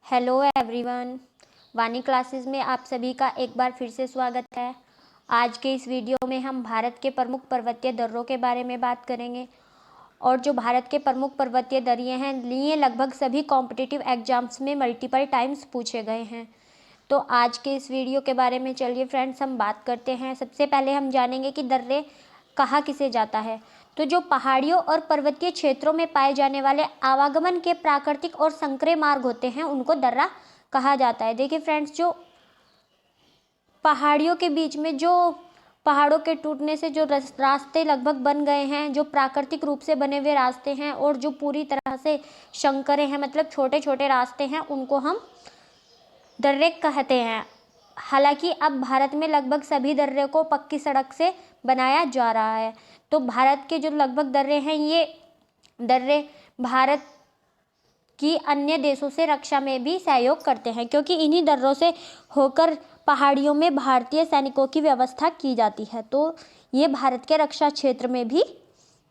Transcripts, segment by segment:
Hello everyone, वानी classes में आप सभी का एक बार फिर से स्वागत है। आज के इस वीडियो में हम भारत के प्रमुख पर्वतीय दर्रों के बारे में बात करेंगे और जो भारत के प्रमुख पर्वतीय दर्रे हैं ये लगभग सभी कॉम्पिटिटिव एग्जाम्स में मल्टीपल टाइम्स पूछे गए हैं। तो आज के इस वीडियो के बारे में चलिए फ्रेंड्स हम बात करते हैं। सबसे पहले हम जानेंगे कि दर्रे कहा किसे जाता है। तो जो पहाड़ियों और पर्वतीय क्षेत्रों में पाए जाने वाले आवागमन के प्राकृतिक और संकरे मार्ग होते हैं उनको दर्रा कहा जाता है। देखिए फ्रेंड्स, जो पहाड़ियों के बीच में जो पहाड़ों के टूटने से जो रास्ते लगभग बन गए हैं, जो प्राकृतिक रूप से बने हुए रास्ते हैं और जो पूरी तरह से संकरे हैं, मतलब छोटे छोटे रास्ते हैं, उनको हम दर्रे कहते हैं। हालांकि अब भारत में लगभग सभी दर्रे को पक्की सड़क से बनाया जा रहा है। तो भारत के जो लगभग दर्रे हैं, ये दर्रे भारत की अन्य देशों से रक्षा में भी सहयोग करते हैं, क्योंकि इन्हीं दर्रों से होकर पहाड़ियों में भारतीय सैनिकों की व्यवस्था की जाती है। तो ये भारत के रक्षा क्षेत्र में भी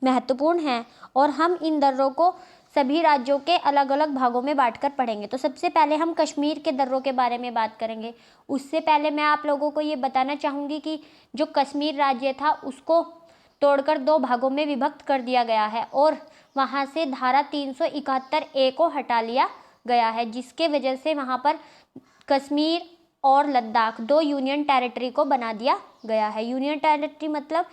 महत्वपूर्ण है और हम इन दर्रों को सभी राज्यों के अलग अलग भागों में बांटकर पढ़ेंगे। तो सबसे पहले हम कश्मीर के दर्रों के बारे में बात करेंगे। उससे पहले मैं आप लोगों को ये बताना चाहूँगी कि जो कश्मीर राज्य था उसको तोड़कर 2 भागों में विभक्त कर दिया गया है और वहाँ से धारा 371A को हटा लिया गया है, जिसके वजह से वहाँ पर कश्मीर और लद्दाख 2 यूनियन टेरिटरी को बना दिया गया है। यूनियन टेरिटरी मतलब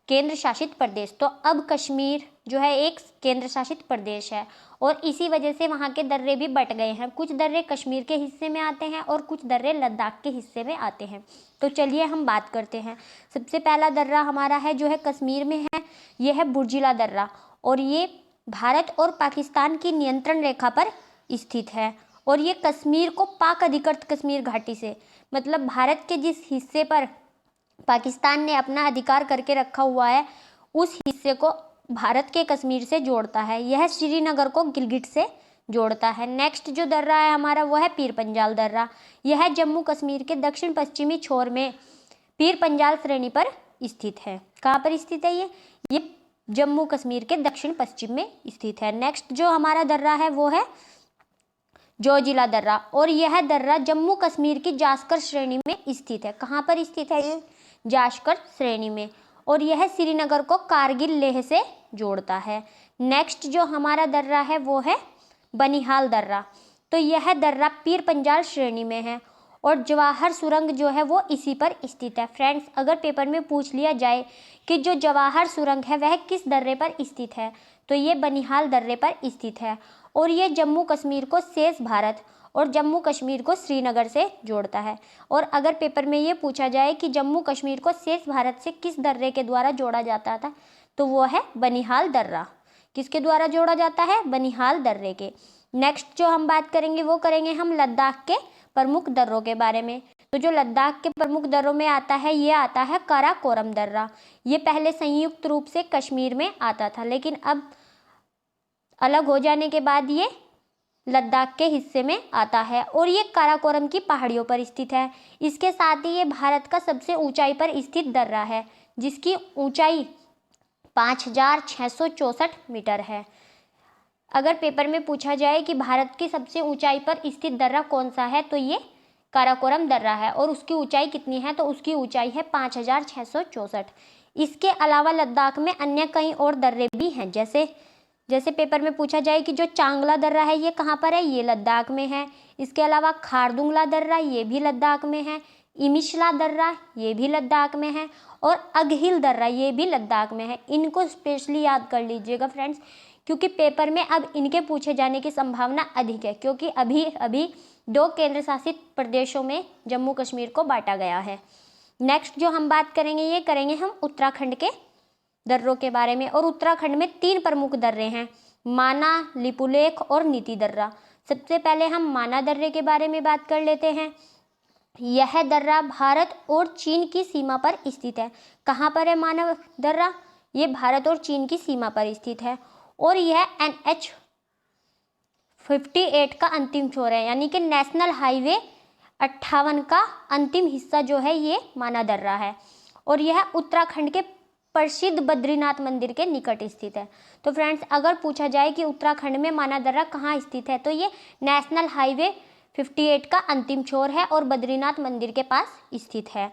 केंद्र शासित प्रदेश। तो अब कश्मीर जो है एक केंद्र शासित प्रदेश है और इसी वजह से वहाँ के दर्रे भी बट गए हैं। कुछ दर्रे कश्मीर के हिस्से में आते हैं और कुछ दर्रे लद्दाख के हिस्से में आते हैं। तो चलिए हम बात करते हैं। सबसे पहला दर्रा हमारा है जो है कश्मीर में है, यह है बुर्जिला दर्रा और ये भारत और पाकिस्तान की नियंत्रण रेखा पर स्थित है और ये कश्मीर को पाक अधिकृत कश्मीर घाटी से, मतलब भारत के जिस हिस्से पर पाकिस्तान ने अपना अधिकार करके रखा हुआ है उस हिस्से को भारत के कश्मीर से जोड़ता है। यह श्रीनगर को गिलगित से जोड़ता है। नेक्स्ट जो दर्रा है हमारा वो है पीर पंजाल दर्रा। यह जम्मू कश्मीर के दक्षिण पश्चिमी छोर में पीर पंजाल श्रेणी पर स्थित है। कहाँ पर स्थित है ये जम्मू कश्मीर के दक्षिण पश्चिम में स्थित है। नेक्स्ट जो हमारा दर्रा है वो है जोजिला दर्रा और यह दर्रा जम्मू कश्मीर की जास्कर श्रेणी में स्थित है। कहाँ पर स्थित है ये? जास्कर श्रेणी में, और यह श्रीनगर को कारगिल लेह से जोड़ता है। नेक्स्ट जो हमारा दर्रा है वो है बनिहाल दर्रा। तो यह दर्रा पीर पंजाल श्रेणी में है और जवाहर सुरंग जो है वो इसी पर स्थित है। फ्रेंड्स, अगर पेपर में पूछ लिया जाए कि जो जवाहर सुरंग है वह किस दर्रे पर स्थित है, तो ये बनिहाल दर्रे पर स्थित है और ये जम्मू कश्मीर को शेष भारत और जम्मू कश्मीर को श्रीनगर से जोड़ता है। और अगर पेपर में ये पूछा जाए कि जम्मू कश्मीर को शेष भारत से किस दर्रे के द्वारा जोड़ा जाता था, तो वो है बनिहाल दर्रा। किसके द्वारा जोड़ा जाता है? बनिहाल दर्रे के। नेक्स्ट जो हम बात करेंगे वो करेंगे हम लद्दाख के प्रमुख दर्रों के बारे में। तो जो लद्दाख के प्रमुख दर्रों में आता है ये आता है काराकोरम दर्रा। ये पहले संयुक्त रूप से कश्मीर में आता था, लेकिन अब अलग हो जाने के बाद ये लद्दाख के हिस्से में आता है और ये काराकोरम की पहाड़ियों पर स्थित है। इसके साथ ही ये भारत का सबसे ऊंचाई पर स्थित दर्रा है, जिसकी ऊंचाई 5664 मीटर है। अगर पेपर में पूछा जाए कि भारत की सबसे ऊंचाई पर स्थित दर्रा कौन सा है, तो ये काराकोरम दर्रा है और उसकी ऊंचाई कितनी है, तो उसकी ऊंचाई है 5664। इसके अलावा लद्दाख में अन्य कई और दर्रे भी हैं। जैसे पेपर में पूछा जाए कि जो चांगला दर्रा है ये कहाँ पर है, ये लद्दाख में है। इसके अलावा खारदुंगला दर्रा ये भी लद्दाख में है, इमिशला दर्रा ये भी लद्दाख में है और अगहिल दर्रा ये भी लद्दाख में है। इनको स्पेशली याद कर लीजिएगा फ्रेंड्स, क्योंकि पेपर में अब इनके पूछे जाने की संभावना अधिक है, क्योंकि अभी 2 केंद्र शासित प्रदेशों में जम्मू कश्मीर को बांटा गया है। नेक्स्ट जो हम बात करेंगे ये करेंगे हम उत्तराखंड के दर्रों के बारे में और उत्तराखंड में 3 प्रमुख दर्रे हैं, माना, लिपुलेख और नीति दर्रा। सबसे पहले हम माना दर्रे के बारे में बात कर लेते हैं। यह दर्रा भारत और चीन की सीमा पर स्थित है। कहाँ पर है माना दर्रा? ये भारत और चीन की सीमा पर स्थित है और यह NH 58 का अंतिम छोर है, यानी कि नेशनल हाईवे 58 का अंतिम हिस्सा जो है ये माना दर्रा है और यह उत्तराखंड के प्रसिद्ध बद्रीनाथ मंदिर के निकट स्थित है। तो फ्रेंड्स, अगर पूछा जाए कि उत्तराखंड में माना दर्रा कहाँ स्थित है, तो ये नेशनल हाईवे 58 का अंतिम छोर है और बद्रीनाथ मंदिर के पास स्थित है।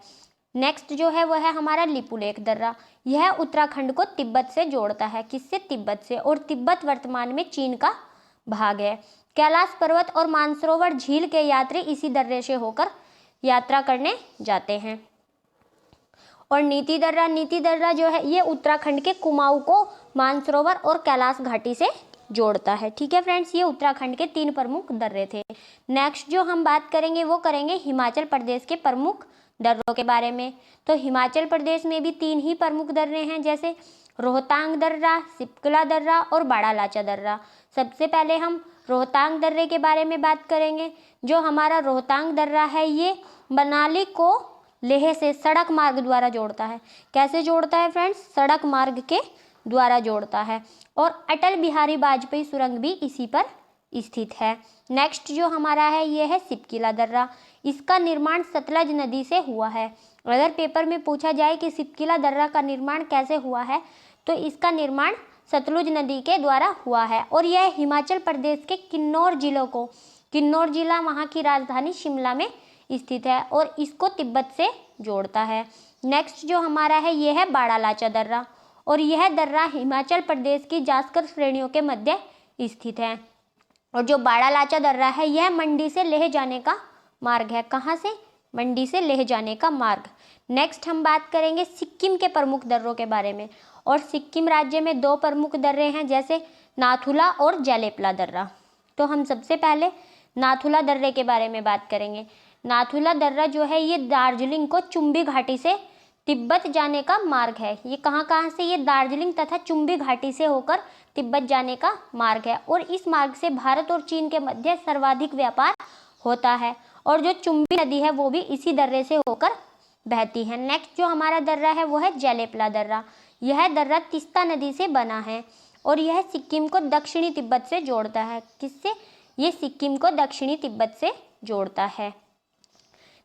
नेक्स्ट जो है वह है हमारा लिपुलेख दर्रा। यह उत्तराखंड को तिब्बत से जोड़ता है। किससे? तिब्बत से। और तिब्बत वर्तमान में चीन का भाग है। कैलाश पर्वत और मानसरोवर झील के यात्री इसी दर्रे से होकर यात्रा करने जाते हैं। और नीति दर्रा जो है ये उत्तराखंड के कुमाऊं को मानसरोवर और कैलाश घाटी से जोड़ता है। ठीक है फ्रेंड्स, ये उत्तराखंड के 3 प्रमुख दर्रे थे। नेक्स्ट जो हम बात करेंगे वो करेंगे हिमाचल प्रदेश के प्रमुख दर्रों के बारे में। तो हिमाचल प्रदेश में भी 3 ही प्रमुख दर्रे हैं, जैसे रोहतांग दर्रा, सिपकला दर्रा और बाड़ालाचा दर्रा। सबसे पहले हम रोहतांग दर्रे के बारे में बात करेंगे। जो हमारा रोहतांग दर्रा है ये मनाली को लेह से सड़क मार्ग द्वारा जोड़ता है। कैसे जोड़ता है फ्रेंड्स? सड़क मार्ग के द्वारा जोड़ता है। और अटल बिहारी वाजपेयी सुरंग भी इसी पर स्थित है। नेक्स्ट जो हमारा है ये है सिपकिला दर्रा। इसका निर्माण सतलज नदी से हुआ है। अगर पेपर में पूछा जाए कि सिपकिला दर्रा का निर्माण कैसे हुआ है तो इसका निर्माण सतलुज नदी के द्वारा हुआ है। और यह हिमाचल प्रदेश के किन्नौर जिला वहाँ की राजधानी शिमला में स्थित है और इसको तिब्बत से जोड़ता है। नेक्स्ट जो हमारा है ये है बाड़ालाचा दर्रा। और यह दर्रा हिमाचल प्रदेश की जासकर श्रेणियों के मध्य स्थित है। और जो बाड़ालाचा दर्रा है यह मंडी से लेह जाने का मार्ग है। कहाँ से? मंडी से लेह जाने का मार्ग। नेक्स्ट हम बात करेंगे सिक्किम के प्रमुख दर्रों के बारे में। और सिक्किम राज्य में 2 प्रमुख दर्रे हैं, जैसे नाथुला और जैलेपला दर्रा। तो हम सबसे पहले नाथुला दर्रे के बारे में बात करेंगे। नाथुला दर्रा जो है ये दार्जिलिंग को चुंबी घाटी से तिब्बत जाने का मार्ग है। ये कहाँ से? ये दार्जिलिंग तथा चुंबी घाटी से होकर तिब्बत जाने का मार्ग है। और इस मार्ग से भारत और चीन के मध्य सर्वाधिक व्यापार होता है। और जो चुंबी नदी है वो भी इसी दर्रे से होकर बहती है। नेक्स्ट जो हमारा दर्रा है वो है जैलेपला दर्रा। यह दर्रा तीस्ता नदी से बना है और यह सिक्किम को दक्षिणी तिब्बत से जोड़ता है। किससे? ये सिक्किम को दक्षिणी तिब्बत से जोड़ता है।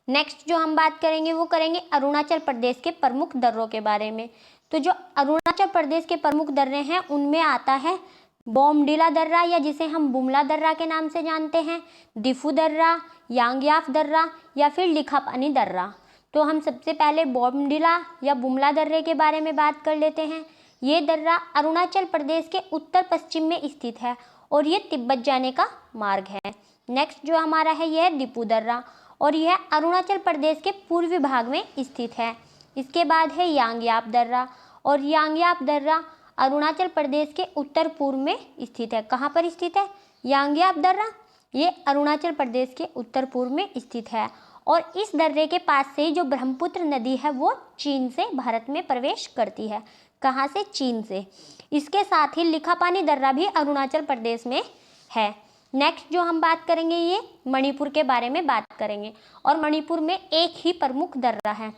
नेक्स्ट जो हम बात करेंगे वो करेंगे अरुणाचल प्रदेश के प्रमुख दर्रों के बारे में। तो जो अरुणाचल प्रदेश के प्रमुख दर्रे हैं उनमें आता है बोमडिला दर्रा, या जिसे हम बुमला दर्रा के नाम से जानते हैं, दिफू दर्रा, यांगयाफ दर्रा या फिर लिखापानी दर्रा। तो हम सबसे पहले बोमडिला या बुमला दर्रे के बारे में बात कर लेते हैं। ये दर्रा अरुणाचल प्रदेश के उत्तर पश्चिम में स्थित है और ये तिब्बत जाने का मार्ग है। नेक्स्ट जो हमारा है यह है दिफू दर्रा और यह अरुणाचल प्रदेश के पूर्वी भाग में स्थित है। इसके बाद है यांगयाप दर्रा और यांगयाप दर्रा अरुणाचल प्रदेश के उत्तर पूर्व में स्थित है। कहाँ पर स्थित है? यांगयाप दर्रा ये अरुणाचल प्रदेश के उत्तर पूर्व में स्थित है। और इस दर्रे के पास से जो ब्रह्मपुत्र नदी है वो चीन से भारत में प्रवेश करती है। कहाँ से? चीन से। इसके साथ ही लिखापानी दर्रा भी अरुणाचल प्रदेश में है। नेक्स्ट जो हम बात करेंगे ये मणिपुर के बारे में बात करेंगे और मणिपुर में एक ही प्रमुख दर्रा है।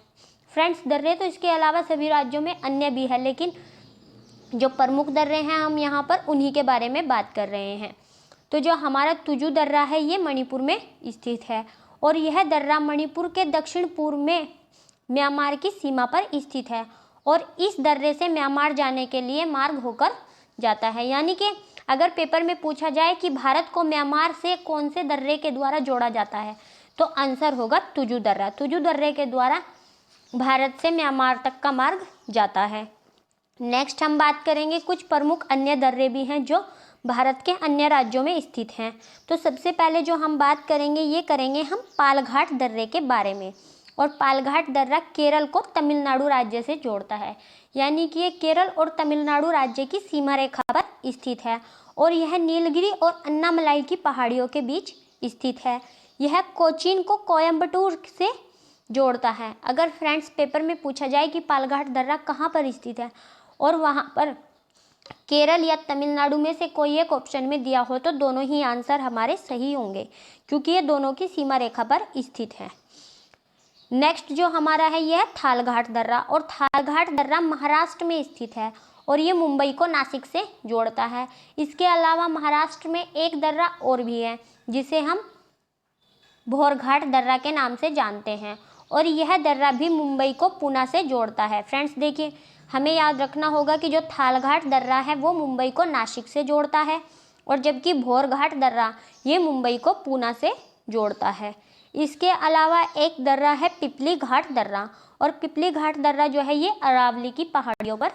फ्रेंड्स, दर्रे तो इसके अलावा सभी राज्यों में अन्य भी है, लेकिन जो प्रमुख दर्रे हैं हम यहाँ पर उन्हीं के बारे में बात कर रहे हैं। तो जो हमारा तुजू दर्रा है ये मणिपुर में स्थित है और यह दर्रा मणिपुर के दक्षिण पूर्व में म्यांमार की सीमा पर स्थित है और इस दर्रे से म्यांमार जाने के लिए मार्ग होकर जाता है। यानी कि अगर पेपर में पूछा जाए कि भारत को म्यांमार से कौन से दर्रे के द्वारा जोड़ा जाता है तो आंसर होगा तुजू दर्रा। तुजू दर्रे के द्वारा भारत से म्यांमार तक का मार्ग जाता है। नेक्स्ट हम बात करेंगे कुछ प्रमुख अन्य दर्रे भी हैं जो भारत के अन्य राज्यों में स्थित हैं। तो सबसे पहले जो हम बात करेंगे ये करेंगे हम पालघाट दर्रे के बारे में। और पालघाट दर्रा केरल को तमिलनाडु राज्य से जोड़ता है, यानी कि ये केरल और तमिलनाडु राज्य की सीमा रेखा पर स्थित है और यह नीलगिरी और अन्नामलाई की पहाड़ियों के बीच स्थित है। यह कोचीन को कोयम्बटूर से जोड़ता है। अगर फ्रेंड्स पेपर में पूछा जाए कि पालघाट दर्रा कहाँ पर स्थित है और वहाँ पर केरल या तमिलनाडु में से कोई एक ऑप्शन में दिया हो तो दोनों ही आंसर हमारे सही होंगे, क्योंकि ये दोनों की सीमा रेखा पर स्थित है। नेक्स्ट जो हमारा है यह है थालघाट दर्रा और थालघाट दर्रा महाराष्ट्र में स्थित है और ये मुंबई को नासिक से जोड़ता है। इसके अलावा महाराष्ट्र में एक दर्रा और भी है जिसे हम भोरघाट दर्रा के नाम से जानते हैं और यह दर्रा भी मुंबई को पूना से जोड़ता है। फ्रेंड्स देखिए, हमें याद रखना होगा कि जो थालघाट दर्रा है वो मुंबई को नासिक से जोड़ता है और जबकि भोरघाट दर्रा ये मुंबई को पूना से जोड़ता है। इसके अलावा एक दर्रा है पिपली घाट दर्रा, और पिपली घाट दर्रा जो है ये अरावली की पहाड़ियों पर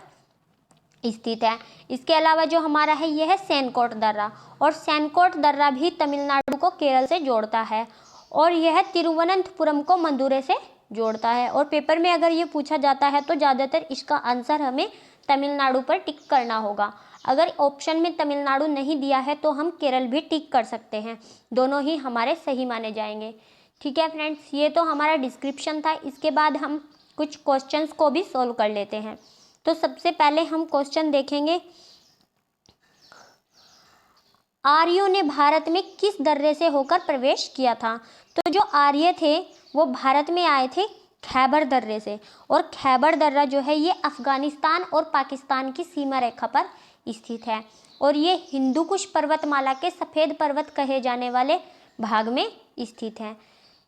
स्थित है। इसके अलावा जो हमारा है ये है सैनकोट दर्रा, और सैनकोट दर्रा भी तमिलनाडु को केरल से जोड़ता है, और यह तिरुवनंतपुरम को मदुरै से जोड़ता है। और पेपर में अगर ये पूछा जाता है तो ज़्यादातर इसका आंसर हमें तमिलनाडु पर टिक करना होगा। अगर ऑप्शन में तमिलनाडु नहीं दिया है तो हम केरल भी टिक कर सकते हैं, दोनों ही हमारे सही माने जाएंगे। ठीक है फ्रेंड्स, ये तो हमारा डिस्क्रिप्शन था। इसके बाद हम कुछ क्वेश्चंस को भी सॉल्व कर लेते हैं। तो सबसे पहले हम क्वेश्चन देखेंगे, आर्यों ने भारत में किस दर्रे से होकर प्रवेश किया था? तो जो आर्य थे वो भारत में आए थे खैबर दर्रे से, और खैबर दर्रा जो है ये अफगानिस्तान और पाकिस्तान की सीमा रेखा पर स्थित है, और ये हिंदू कुश पर्वतमाला के सफ़ेद पर्वत कहे जाने वाले भाग में स्थित है।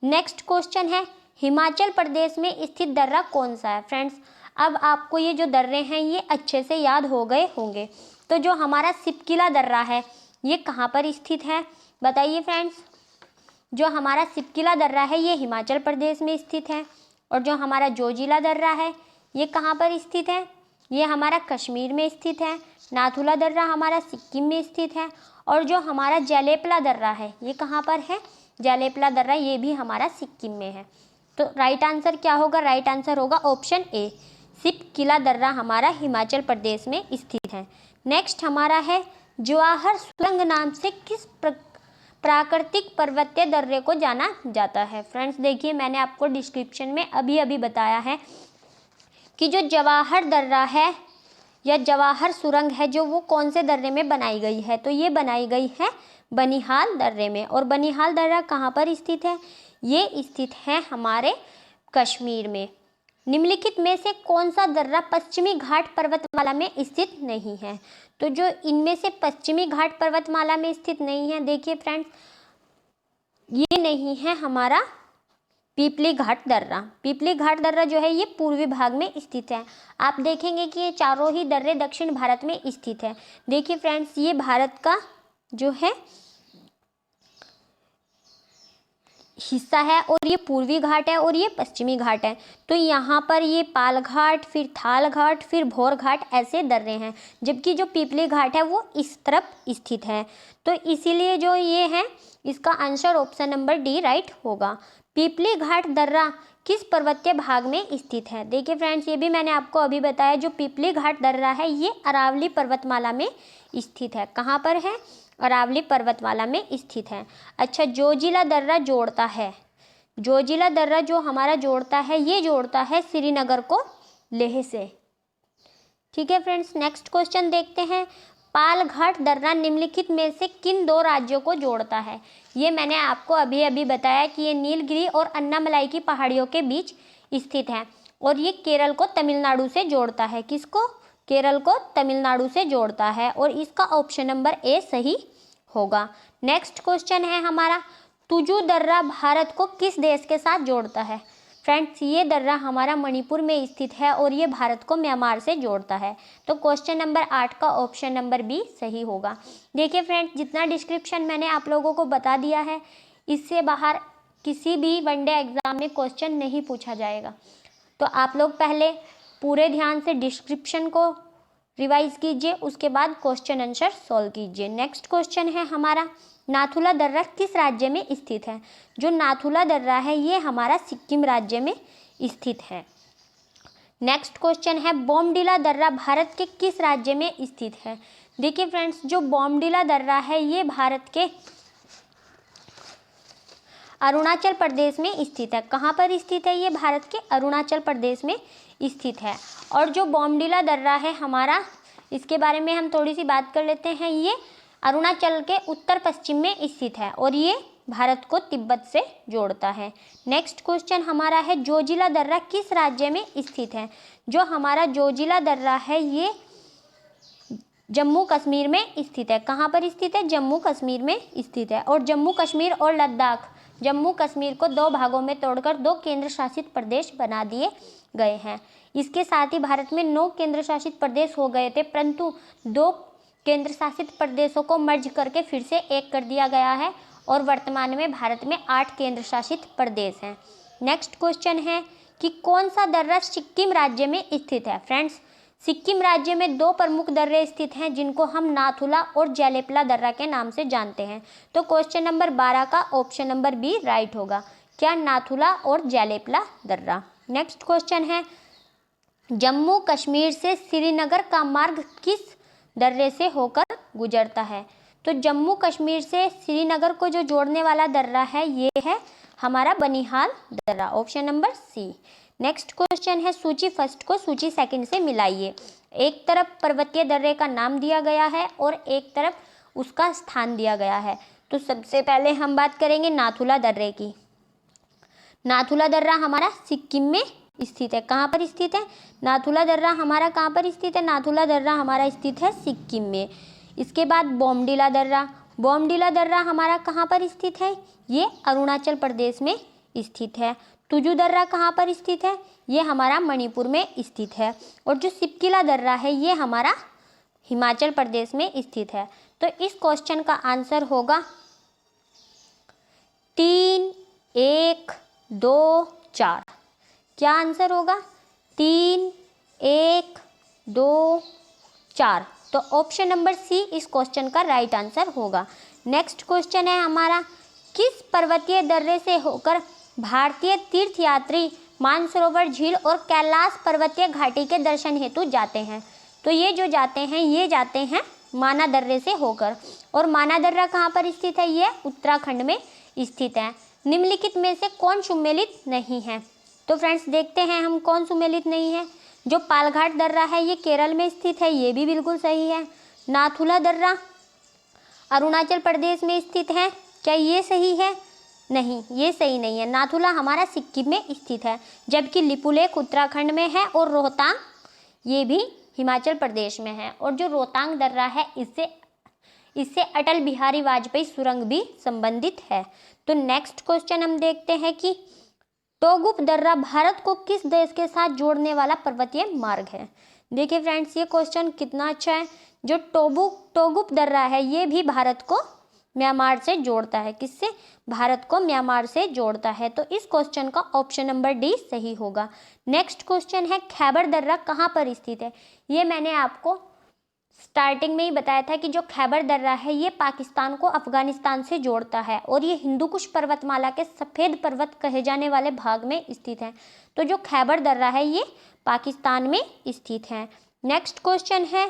नेक्स्ट क्वेश्चन है, हिमाचल प्रदेश में स्थित दर्रा कौन सा है? फ्रेंड्स, अब आपको ये जो दर्रे हैं ये अच्छे से याद हो गए होंगे। तो जो हमारा सिपकिला दर्रा है ये कहाँ पर स्थित है? बताइए फ्रेंड्स। जो हमारा सिपकिला दर्रा है ये हिमाचल प्रदेश में स्थित है, और जो हमारा जोजिला दर्रा है ये कहाँ पर स्थित है? ये हमारा कश्मीर में स्थित है। नाथुला दर्रा हमारा सिक्किम में स्थित है, और जो हमारा जलेपला दर्रा है ये कहाँ पर है? जलेपला दर्रा ये भी हमारा सिक्किम में है। तो राइट आंसर क्या होगा? राइट आंसर होगा ऑप्शन ए, सिपकिला दर्रा हमारा हिमाचल प्रदेश में स्थित है। नेक्स्ट हमारा है, जवाहर सुरंग नाम से किस प्राकृतिक पर्वतीय दर्रे को जाना जाता है? फ्रेंड्स देखिए, मैंने आपको डिस्क्रिप्शन में अभी बताया है कि जो जवाहर दर्रा है या जवाहर सुरंग है जो वो कौन से दर्रे में बनाई गई है? तो ये बनाई गई है बनिहाल दर्रे में। और बनिहाल दर्रा कहाँ पर स्थित है? ये स्थित है हमारे कश्मीर में। निम्नलिखित में से कौन सा दर्रा पश्चिमी घाट पर्वतमाला में स्थित नहीं है? तो जो इनमें से पश्चिमी घाट पर्वतमाला में स्थित नहीं है, देखिए फ्रेंड्स, ये नहीं है हमारा पिपली घाट दर्रा। पिपली घाट दर्रा जो है ये पूर्वी भाग में स्थित है। आप देखेंगे कि ये चारों ही दर्रे दक्षिण भारत में स्थित है। देखिए फ्रेंड्स, ये भारत का जो है हिस्सा है, और ये पूर्वी घाट है और ये पश्चिमी घाट है। तो यहाँ पर ये पाल घाट, फिर थाल घाट, फिर भौर घाट ऐसे दर्रे हैं, जबकि जो पिपली घाट है वो इस तरफ स्थित है। तो इसीलिए जो ये है इसका answer option number D right होगा। पिपली घाट दर्रा किस पर्वतीय भाग में स्थित है? देखिए फ्रेंड्स, ये भी मैंने आपको अभी बताया, जो पिपली घाट दर्रा है ये अरावली पर्वतमाला में स्थित है। कहाँ पर है? अरावली पर्वतमाला में स्थित है। अच्छा, जोजिला दर्रा जोड़ता है, जोजिला दर्रा जो हमारा जोड़ता है ये जोड़ता है श्रीनगर को लेह से। ठीक है फ्रेंड्स, नेक्स्ट क्वेश्चन देखते हैं, पाल घाट दर्रा निम्नलिखित में से किन दो राज्यों को जोड़ता है? ये मैंने आपको अभी बताया कि ये नीलगिरी और अन्नामलाई की पहाड़ियों के बीच स्थित है, और ये केरल को तमिलनाडु से जोड़ता है। किसको? केरल को तमिलनाडु से जोड़ता है, और इसका ऑप्शन नंबर ए सही होगा। नेक्स्ट क्वेश्चन है हमारा, तुजु दर्रा भारत को किस देश के साथ जोड़ता है? फ्रेंड्स, ये दर्रा हमारा मणिपुर में स्थित है, और ये भारत को म्यांमार से जोड़ता है। तो क्वेश्चन नंबर 8 का ऑप्शन नंबर बी सही होगा। देखिए फ्रेंड्स, जितना डिस्क्रिप्शन मैंने आप लोगों को बता दिया है, इससे बाहर किसी भी वनडे एग्जाम में क्वेश्चन नहीं पूछा जाएगा। तो आप लोग पहले पूरे ध्यान से डिस्क्रिप्शन को रिवाइज कीजिए, उसके बाद क्वेश्चन आंसर सॉल्व कीजिए। नेक्स्ट क्वेश्चन है हमारा, नाथुला दर्रा किस राज्य में स्थित है? जो नाथुला दर्रा है ये हमारा सिक्किम राज्य में स्थित है। नेक्स्ट क्वेश्चन है, बोमडिला दर्रा भारत के किस राज्य में स्थित है? देखिए फ्रेंड्स, जो बोमडिला दर्रा है ये भारत के अरुणाचल प्रदेश में स्थित है। कहाँ पर स्थित है? ये भारत के अरुणाचल प्रदेश में स्थित है। और जो बोमडिला दर्रा है हमारा, इसके बारे में हम थोड़ी सी बात कर लेते हैं। ये अरुणाचल के उत्तर पश्चिम में स्थित है, और ये भारत को तिब्बत से जोड़ता है। नेक्स्ट क्वेश्चन हमारा है, जोजिला दर्रा किस राज्य में स्थित है? जो हमारा जोजिला दर्रा है ये जम्मू कश्मीर में स्थित है। कहाँ पर स्थित है? जम्मू कश्मीर में स्थित है। और जम्मू कश्मीर और लद्दाख, जम्मू कश्मीर को दो भागों में तोड़कर 2 केंद्र शासित प्रदेश बना दिए गए हैं। इसके साथ ही भारत में 9 केंद्र शासित प्रदेश हो गए थे, परंतु 2 केंद्र शासित प्रदेशों को मर्ज करके फिर से एक कर दिया गया है, और वर्तमान में भारत में 8 केंद्र शासित प्रदेश हैं। नेक्स्ट क्वेश्चन है कि कौन सा दर्रा सिक्किम राज्य में स्थित है। फ्रेंड्स, सिक्किम राज्य में 2 प्रमुख दर्रे स्थित हैं जिनको हम नाथुला और जेलेपला दर्रा के नाम से जानते हैं। तो क्वेश्चन नंबर 12 का ऑप्शन नंबर बी राइट होगा। क्या? नाथुला और जेलेपला दर्रा। नेक्स्ट क्वेश्चन है, जम्मू कश्मीर से श्रीनगर का मार्ग किस दर्रे से होकर गुजरता है। तो जम्मू कश्मीर से श्रीनगर को जो जोड़ने वाला दर्रा है ये है हमारा बनिहाल दर्रा, option number C. Next question है, सूची फर्स्ट को सूची सेकंड से मिलाइए। एक तरफ पर्वतीय दर्रे का नाम दिया गया है और एक तरफ उसका स्थान दिया गया है। तो सबसे पहले हम बात करेंगे नाथुला दर्रे की। नाथुला दर्रा हमारा सिक्किम में स्थित है। कहाँ पर स्थित है? नाथुला दर्रा हमारा कहाँ पर स्थित है? नाथुला दर्रा हमारा स्थित है सिक्किम में। इसके बाद बोमडिला दर्रा। बोमडिला दर्रा हमारा कहाँ पर स्थित है? ये अरुणाचल प्रदेश में स्थित है। तुजू दर्रा कहाँ पर स्थित है? ये हमारा मणिपुर में स्थित है। और जो सिपकिला दर्रा है ये हमारा हिमाचल प्रदेश में स्थित है। तो इस क्वेश्चन का आंसर होगा 3, 1, 2, 4। क्या आंसर होगा? 3, 1, 2, 4। तो ऑप्शन नंबर सी इस क्वेश्चन का राइट आंसर होगा। नेक्स्ट क्वेश्चन है हमारा, किस पर्वतीय दर्रे से होकर भारतीय तीर्थयात्री मानसरोवर झील और कैलाश पर्वतीय घाटी के दर्शन हेतु जाते हैं। तो ये जो जाते हैं माना दर्रे से होकर। और माना दर्रा कहाँ पर स्थित है? ये उत्तराखंड में स्थित है। निम्नलिखित में से कौन सुमेलित नहीं है? तो फ्रेंड्स देखते हैं हम कौन सुमेलित नहीं है। जो पालघाट दर्रा है ये केरल में स्थित है, ये भी बिल्कुल सही है। नाथुला दर्रा अरुणाचल प्रदेश में स्थित है, क्या ये सही है? नहीं, ये सही नहीं है। नाथुला हमारा सिक्किम में स्थित है, जबकि लिपुलेख उत्तराखंड में है और रोहतांग ये भी हिमाचल प्रदेश में है। और जो रोहतांग दर्रा है इससे अटल बिहारी वाजपेयी सुरंग भी संबंधित है। तो नेक्स्ट क्वेश्चन हम देखते हैं कि टोगुप दर्रा भारत को किस देश के साथ जोड़ने वाला पर्वतीय मार्ग है। देखिए फ्रेंड्स, ये क्वेश्चन कितना अच्छा है। जो टोगुप दर्रा है ये भी भारत को म्यांमार से जोड़ता है। किससे? भारत को म्यांमार से जोड़ता है। तो इस क्वेश्चन का ऑप्शन नंबर डी सही होगा। नेक्स्ट क्वेश्चन है, खैबर दर्रा कहाँ पर स्थित है। ये मैंने आपको स्टार्टिंग में ही बताया था कि जो खैबर दर्रा है ये पाकिस्तान को अफगानिस्तान से जोड़ता है और ये हिंदू कुश पर्वतमाला के सफ़ेद पर्वत कहे जाने वाले भाग में स्थित है। तो जो खैबर दर्रा है ये पाकिस्तान में स्थित है। नेक्स्ट क्वेश्चन है,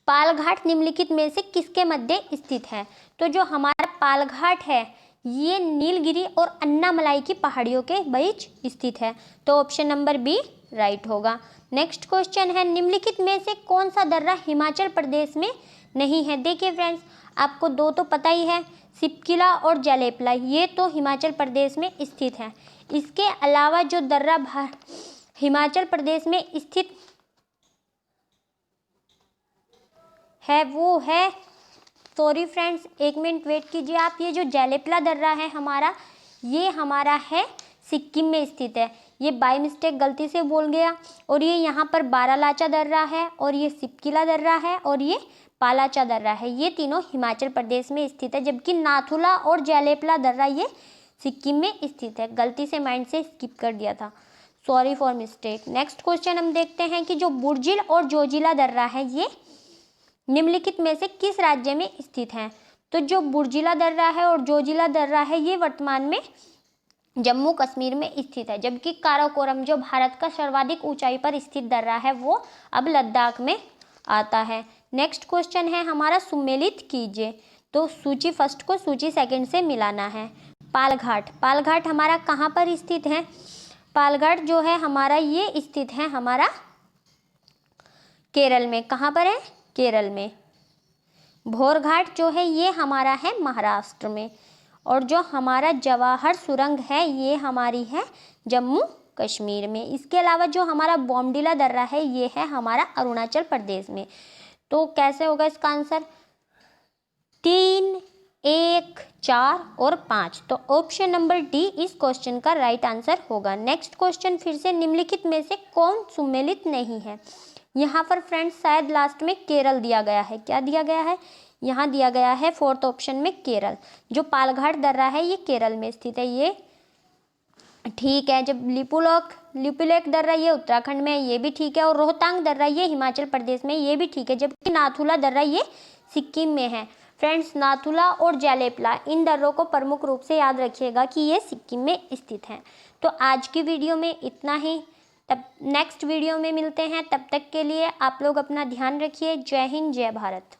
पालघाट निम्नलिखित में से किसके मध्य स्थित है। तो जो हमारा पालघाट है ये नीलगिरी और अन्नामलाई की पहाड़ियों के बीच स्थित है। तो ऑप्शन नंबर बी राइट होगा। नेक्स्ट क्वेश्चन है, निम्नलिखित में से कौन सा दर्रा हिमाचल प्रदेश में नहीं है। देखिए फ्रेंड्स, आपको 2 तो पता ही है, सिपकिला और जेलेपला, ये तो हिमाचल प्रदेश में स्थित है। इसके अलावा जो दर्रा हिमाचल प्रदेश में स्थित है वो है, सॉरी फ्रेंड्स 1 मिनट वेट कीजिए आप, ये जो जेलेपला दर्रा है हमारा ये हमारा है सिक्किम में स्थित है। ये बाय मिस्टेक गलती से बोल गया। और ये यहाँ पर बारालाचा दर्रा है और ये सिपकिला दर्रा है और ये पालाचा दर्रा है, ये तीनों हिमाचल प्रदेश में स्थित है। जबकि नाथुला और जेलेपला दर्रा ये सिक्किम में स्थित है। गलती से माइंड से स्किप कर दिया था, sorry for mistake. Next question हम देखते हैं कि जो बुर्जिल और जोजिला दर्रा है ये निम्नलिखित में से किस राज्य में स्थित है। तो जो बुर्जिला दर्रा है और जोजिला दर्रा है ये वर्तमान में जम्मू कश्मीर में स्थित है। जबकि काराकोरम जो भारत का सर्वाधिक ऊंचाई पर स्थित दर्रा है वो अब लद्दाख में आता है। नेक्स्ट क्वेश्चन है हमारा, सुमेलित कीजिए। तो सूची फर्स्ट को सूची सेकंड से मिलाना है। पालघाट हमारा कहाँ पर स्थित है। पालघाट जो है हमारा ये स्थित है हमारा केरल में। कहाँ पर है? केरल में। भोरघाट जो है ये हमारा है महाराष्ट्र में। और जो हमारा जवाहर सुरंग है ये हमारी है जम्मू कश्मीर में। इसके अलावा जो हमारा बोमडिला दर्रा है ये है हमारा अरुणाचल प्रदेश में। तो कैसे होगा इसका आंसर? 3, 1, 4 और 5। तो ऑप्शन नंबर डी इस क्वेश्चन का राइट आंसर होगा। नेक्स्ट क्वेश्चन फिर से, निम्नलिखित में से कौन सुमेलित नहीं है। यहाँ पर फ्रेंड्स शायद लास्ट में केरल दिया गया है। क्या दिया गया है? यहाँ दिया गया है फोर्थ ऑप्शन में केरल। जो पालघाट दर्रा है ये केरल में स्थित है, ये ठीक है। जब लिपुलेख दर्रा ये उत्तराखंड में है, ये भी ठीक है। और रोहतांग दर्रा ये हिमाचल प्रदेश में, ये भी ठीक है। जबकि नाथुला दर्रा ये सिक्किम में है। फ्रेंड्स, नाथुला और जेलेपला इन दर्रों को प्रमुख रूप से याद रखिएगा कि ये सिक्किम में स्थित हैं। तो आज की वीडियो में इतना ही, तब नेक्स्ट वीडियो में मिलते हैं। तब तक के लिए आप लोग अपना ध्यान रखिए। जय हिंद, जय भारत।